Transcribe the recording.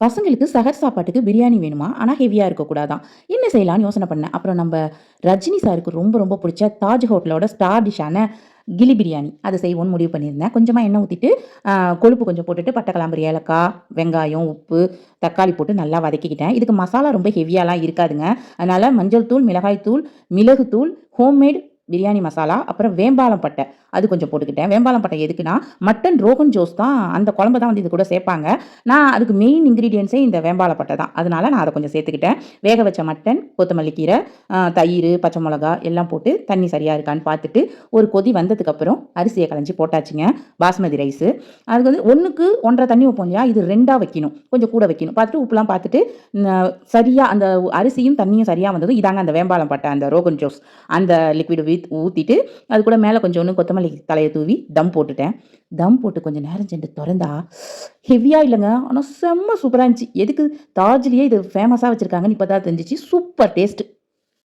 பசங்களுக்கு சஹர் சாப்பாட்டுக்கு பிரியாணி வேணுமா? ஆனா ஹெவியா இருக்கக்கூடாதாம். என்ன செய்யலான்னு யோசனை பண்ணேன். அப்புறம் நம்ப ரஜினி சாருக்கு ரொம்ப ரொம்ப புடிச்ச தாஜ் ஹோட்டலோட ஸ்டார் டிஷ்ஷான கில்லி பிரியாணி. அத செய்வோன்னு முடிவு பண்ணியிருந்தேன். கொஞ்சமா எண்ணெய் ஊத்திட்டு, அ கொழுப்பு கொஞ்சம் போட்டுட்டு, பட்டை, கிராம்பு, ஏலக்காய், வெங்காயம், உப்பு, தக்காளி போட்டு நல்லா வதக்கிக்கிட்டேன். இதுக்கு மசாலா ரொம்ப ஹெவியாலாம் இருக்காதுங்க. அதனால மஞ்சள் தூள், மிளகாய் தூள், மிளகுத்தூள், ஹோம்மேட் பிரியாணி மசாலா, அப்புறம் வேம்பாலம் பட்டை அது கொஞ்சம் போட்டுக்கிட்டேன். வேம்பாலம் பட்டை எதுக்குன்னா, மட்டன் ரோகன் ஜோஸ் தான் அந்த குழம்பு தான் வந்து இது கூட சேர்ப்பாங்க. நான் அதுக்கு மெயின் இன்கிரீடியன்ட்ஸே இந்த வேம்பால பட்டை தான். அதனால நான் அத கொஞ்சம் சேர்த்துக்கிட்டேன். வேக வச்ச மட்டன், கொத்தமல்லி கீரை, தயிரு, பச்சை மொளகா எல்லாம் போட்டு தண்ணி சரியா இருக்கான்னு பார்த்துட்டு, ஒரு கொதி வந்ததுக்கப்புறம் அரிசிய களைஞ்சு போட்டாச்சுங்க. பாஸ்மதி ரைஸு. அதுக்கு வந்து 1க்கு 1 1/2 தண்ணி வைப்போம் இல்லையா? இது 2ஆ வைக்கணும். கொஞ்சம் கூட வைக்கணும். பார்த்துட்டு உப்புலாம் பார்த்துட்டு, சரியா அந்த அரிசியும் தண்ணியும் சரியா வந்ததும், இதாங்க அந்த வேம்பாலம் பட்டை, அந்த ரோகன் ஜோஸ் அந்த லிக்விட் ஊத்திட்டு, அது கூட மேல கொஞ்சோண்டு கொத்தமல்லி தழைய தூவி தம் போட்டுட்டேன். தம் போட்டு கொஞ்சம் நேரம் சென்று தொறந்தா, ஹெவியா இல்லங்க. ஆனா செம்ம சூப்பரா இருந்துச்சு. எதுக்கு தாஜ்லயே இது ஃபேமஸா வச்சிருக்காங்கன்னு இப்ப தான் தெரிஞ்சுச்சு. Super taste.